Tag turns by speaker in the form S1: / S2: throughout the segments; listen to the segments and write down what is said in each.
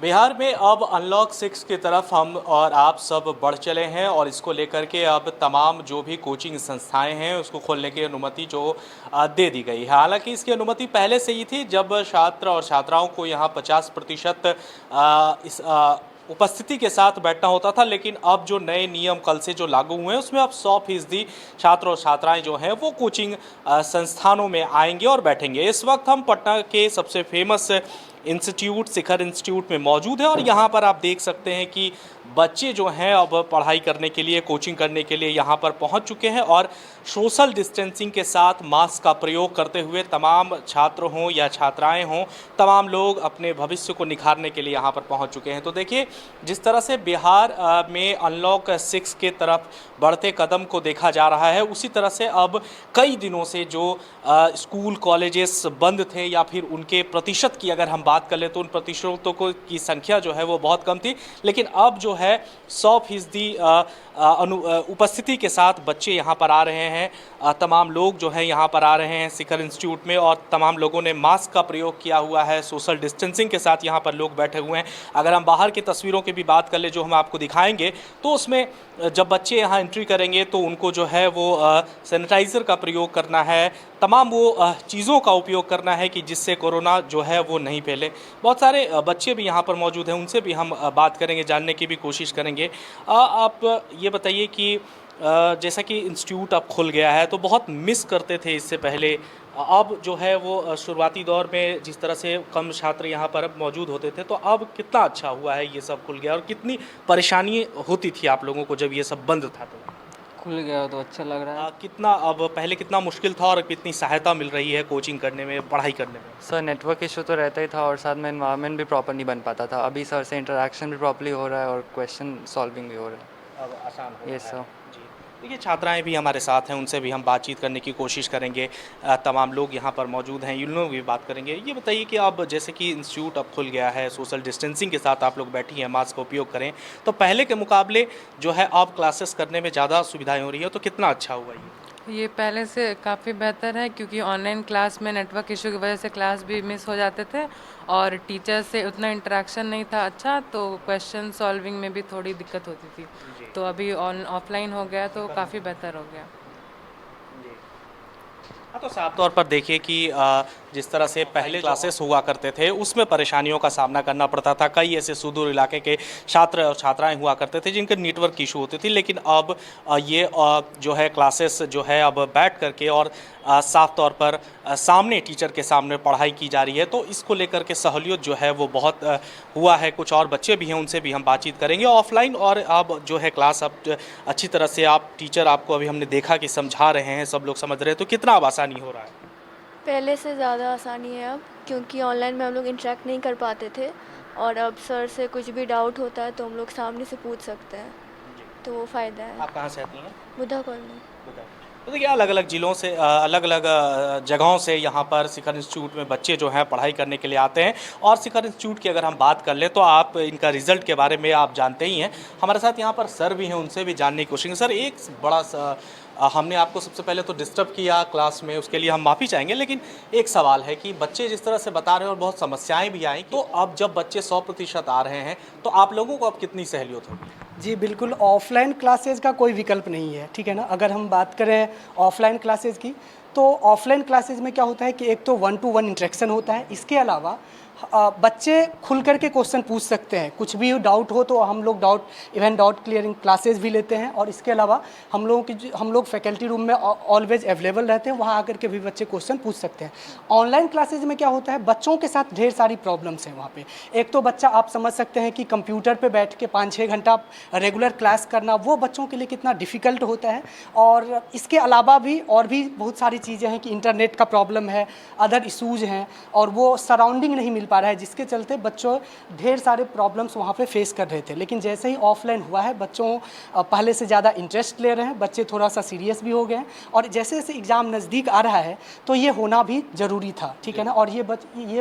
S1: बिहार में अब अनलॉक 6 की तरफ हम और आप सब बढ़ चले हैं और इसको लेकर के अब तमाम जो भी कोचिंग संस्थाएं हैं उसको खोलने की अनुमति जो दे दी गई है। हालांकि इसकी अनुमति पहले से ही थी, जब छात्र और छात्राओं को यहाँ 50% इस उपस्थिति के साथ बैठना होता था, लेकिन अब जो नए नियम कल से जो लागू हुए हैं उसमें अब 100% छात्र और छात्राएं जो हैं वो कोचिंग संस्थानों में आएंगे और बैठेंगे। इस वक्त हम पटना के सबसे फेमस इंस्टीट्यूट शिखर इंस्टीट्यूट में मौजूद है और यहाँ पर आप देख सकते हैं कि बच्चे जो हैं अब पढ़ाई करने के लिए, कोचिंग करने के लिए यहाँ पर पहुँच चुके हैं और सोशल डिस्टेंसिंग के साथ मास्क का प्रयोग करते हुए तमाम छात्र हों या छात्राएं हों, तमाम लोग अपने भविष्य को निखारने के लिए यहाँ पर पहुँच चुके हैं। तो देखिए, जिस तरह से बिहार में अनलॉक 6 के तरफ बढ़ते कदम को देखा जा रहा है, उसी तरह से अब कई दिनों से जो स्कूल कॉलेजेस बंद थे या फिर उनके प्रतिशत की अगर हम बात कर लें तो उन प्रतिशतों को की संख्या जो है वो बहुत कम थी, लेकिन अब जो है 100% उपस्थिति के साथ बच्चे यहाँ पर आ रहे हैं। तमाम लोग जो है यहाँ पर आ रहे हैं शिखर इंस्टीट्यूट में और तमाम लोगों ने मास्क का प्रयोग किया हुआ है, सोशल डिस्टेंसिंग के साथ यहाँ पर लोग बैठे हुए हैं। अगर हम बाहर की तस्वीरों की भी बात कर ले जो हम आपको दिखाएंगे, तो उसमें जब बच्चे यहाँ एंट्री करेंगे तो उनको जो है वो सैनिटाइज़र का प्रयोग करना है, तमाम वो चीज़ों का उपयोग करना है कि जिससे कोरोना जो है वो नहीं फैले। बहुत सारे बच्चे भी यहाँ पर मौजूद हैं, उनसे भी हम बात करेंगे, जानने की भी कोशिश करेंगे। आप ये बताइए कि जैसा कि इंस्टीट्यूट अब खुल गया है तो बहुत मिस करते थे इससे पहले, अब जो है वो शुरुआती दौर में जिस तरह से कम छात्र यहाँ पर अब मौजूद होते थे, तो अब कितना अच्छा हुआ है ये सब खुल गया और कितनी परेशानी होती थी आप लोगों को जब ये सब बंद था? तो
S2: खुल गया तो अच्छा लग रहा है।
S1: कितना अब पहले कितना मुश्किल था और कितनी सहायता मिल रही है कोचिंग करने में, पढ़ाई करने में?
S2: सर नेटवर्क इशू तो रहता ही था और साथ में एनवायरनमेंट भी प्रॉपर नहीं बन पाता था। अभी सर से इंटरेक्शन भी प्रॉपर्ली हो रहा है और क्वेश्चन सॉल्विंग भी हो रहा है।
S1: अब आसान हो
S2: यस
S1: रहा है।
S2: सर।
S1: जी, देखिए छात्राएं भी हमारे साथ हैं, उनसे भी हम बातचीत करने की कोशिश करेंगे। तमाम लोग यहाँ पर मौजूद हैं, इन लोगों भी बात करेंगे। ये बताइए कि अब जैसे कि इंस्टीट्यूट अब खुल गया है, सोशल डिस्टेंसिंग के साथ आप लोग बैठी हैं, मास्क का उपयोग करें, तो पहले के मुकाबले जो है अब क्लासेस करने में ज़्यादा सुविधाएं हो रही है, तो कितना अच्छा हुआ
S3: ये पहले से काफ़ी बेहतर है, क्योंकि ऑनलाइन क्लास में नेटवर्क इशू की वजह से क्लास भी मिस हो जाते थे और टीचर से उतना इंटरेक्शन नहीं था अच्छा, तो क्वेश्चन सॉल्विंग में भी थोड़ी दिक्कत होती थी। तो अभी ऑफलाइन हो गया तो काफ़ी बेहतर हो गया।
S1: हाँ, तो साफ तौर पर देखिए कि जिस तरह से पहले क्लासेस हुआ करते थे उसमें परेशानियों का सामना करना पड़ता था। कई ऐसे सुदूर इलाके के छात्र और छात्राएं हुआ करते थे जिनके नेटवर्क इशू होती थी, लेकिन अब ये जो है क्लासेस जो है अब बैठ करके और साफ तौर पर सामने टीचर के सामने पढ़ाई की जा रही है, तो इसको लेकर के सहूलियत जो है वो बहुत हुआ है। कुछ और बच्चे भी हैं, उनसे भी हम बातचीत करेंगे। ऑफलाइन और अब जो है क्लास अब अच्छी तरह से आप टीचर आपको अभी हमने देखा कि समझा रहे हैं, सब लोग समझ रहे हैं, तो कितना अब आसानी हो रहा है?
S4: पहले से ज़्यादा आसानी है अब, क्योंकि ऑनलाइन में हम लोग इंटरेक्ट नहीं कर पाते थे और अब सर से कुछ भी डाउट होता है तो हम लोग सामने से पूछ सकते हैं, तो वो फ़ायदा है।
S1: आप कहाँ से आती हैं?
S4: बुद्धा कॉलोनी।
S1: तो देखिए, अलग अलग ज़िलों से अलग अलग जगहों से यहाँ पर शिखर इंस्टीट्यूट में बच्चे जो हैं पढ़ाई करने के लिए आते हैं। और शिखर इंस्टीट्यूट की अगर हम बात कर लें तो आप इनका रिज़ल्ट के बारे में आप जानते ही हैं। हमारे साथ यहाँ पर सर भी हैं, उनसे भी जानने की कोशिश। सर, एक बड़ा हमने आपको सबसे पहले तो डिस्टर्ब किया क्लास में, उसके लिए हम माफ़ी चाहेंगे, लेकिन एक सवाल है कि बच्चे जिस तरह से बता रहे हैं और बहुत समस्याएं भी आई, तो अब जब बच्चे 100% आ रहे हैं तो आप लोगों को अब कितनी सहूलियत होगी?
S5: जी बिल्कुल, ऑफलाइन क्लासेस का कोई विकल्प नहीं है, ठीक है ना। अगर हम बात करें ऑफलाइन क्लासेस की, तो ऑफलाइन क्लासेस में क्या होता है कि एक तो 1-to-1 इंटरेक्शन होता है, इसके अलावा बच्चे खुल करके क्वेश्चन पूछ सकते हैं। कुछ भी डाउट हो तो हम लोग इवन डाउट क्लियरिंग क्लासेस भी लेते हैं, और इसके अलावा हम लोग फैकल्टी रूम में ऑलवेज अवेलेबल रहते हैं, वहाँ आकर के भी बच्चे क्वेश्चन पूछ सकते हैं। ऑनलाइन क्लासेज में क्या होता है, बच्चों के साथ ढेर सारी प्रॉब्लम्स हैं वहाँ पे। एक तो बच्चा, आप समझ सकते हैं कि कंप्यूटर पे बैठ के 5-6 घंटा रेगुलर क्लास करना वो बच्चों के लिए कितना डिफ़िकल्ट होता है। और इसके अलावा भी और भी बहुत सारी चीज़ें हैं कि इंटरनेट का प्रॉब्लम है, अदर इशूज़ हैं, और वो सराउंडिंग नहीं मिल पा रहा है, जिसके चलते बच्चों ढेर सारे प्रॉब्लम्स वहाँ पे फेस कर रहे थे। लेकिन जैसे ही ऑफलाइन हुआ है, बच्चों पहले से ज़्यादा इंटरेस्ट ले रहे हैं, बच्चे थोड़ा सा सीरियस भी हो गए हैं, और जैसे जैसे एग्ज़ाम नज़दीक आ रहा है तो ये होना भी ज़रूरी था, ठीक है ना। और ये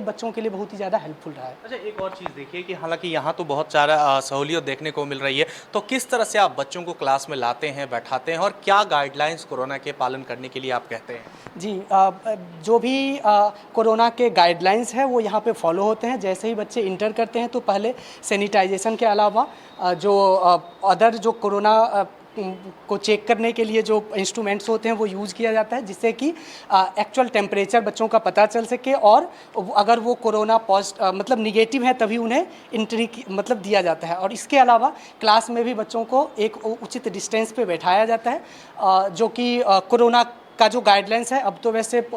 S5: बच्चों के लिए बहुत ही ज़्यादा हेल्पफुल रहा है।
S1: अच्छा, एक और चीज़ देखिए कि हालांकि यहाँ तो बहुत सारा सहूलियत देखने को मिल रही है, तो किस तरह से आप बच्चों को क्लास में लाते हैं, बैठाते हैं, और क्या गाइडलाइंस कोरोना के पालन करने के लिए आप कहते हैं?
S5: जी, जो भी कोरोना के गाइडलाइंस है वो यहाँ पे फॉलो फॉलो होते हैं। जैसे ही बच्चे इंटर करते हैं तो पहले सैनिटाइजेशन के अलावा जो अदर जो कोरोना को चेक करने के लिए जो इंस्ट्रूमेंट्स होते हैं वो यूज़ किया जाता है, जिससे कि एक्चुअल टेम्परेचर बच्चों का पता चल सके, और अगर वो कोरोना मतलब निगेटिव है तभी उन्हें एंट्री मतलब दिया जाता है। और इसके अलावा क्लास में भी बच्चों को एक उचित डिस्टेंस पे बैठाया जाता है, जो कि कोरोना का जो गाइडलाइंस है, अब तो वैसे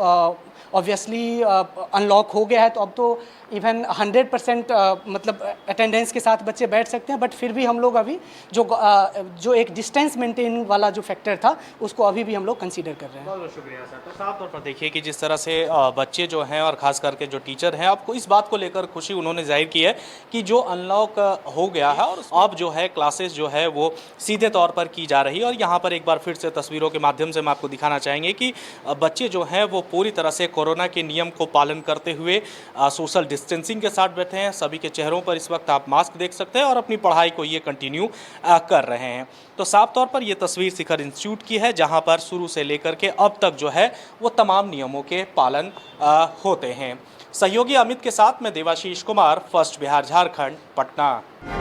S5: ऑब्वियसली अनलॉक हो गया है, तो अब तो इवन 100% मतलब अटेंडेंस के साथ बच्चे बैठ सकते हैं, बट फिर भी हम लोग अभी जो एक डिस्टेंस मेंटेन वाला जो फैक्टर था उसको अभी भी हम लोग कंसीडर कर रहे हैं।
S1: बहुत बहुत शुक्रिया सर। तो साफ तौर पर देखिए कि जिस तरह से बच्चे जो हैं और ख़ास करके जो टीचर हैं, आपको इस बात को लेकर खुशी उन्होंने जाहिर की है कि जो अनलॉक हो गया है और अब जो है क्लासेस जो है वो सीधे तौर पर की जा रही है। और यहाँ पर एक बार फिर से तस्वीरों के माध्यम से हम आपको दिखाना चाहेंगे कि बच्चे जो हैं वो पूरी तरह से कोरोना के नियम को पालन करते हुए सोशल डिस्टेंसिंग के साथ बैठे हैं। सभी के चेहरों पर इस वक्त आप मास्क देख सकते हैं और अपनी पढ़ाई को ये कंटिन्यू कर रहे हैं। तो साफ तौर पर ये तस्वीर शिखर इंस्टीट्यूट की है, जहां पर शुरू से लेकर के अब तक जो है वो तमाम नियमों के पालन होते हैं। सहयोगी अमित के साथ मैं देवाशीष कुमार, फर्स्ट बिहार झारखंड, पटना।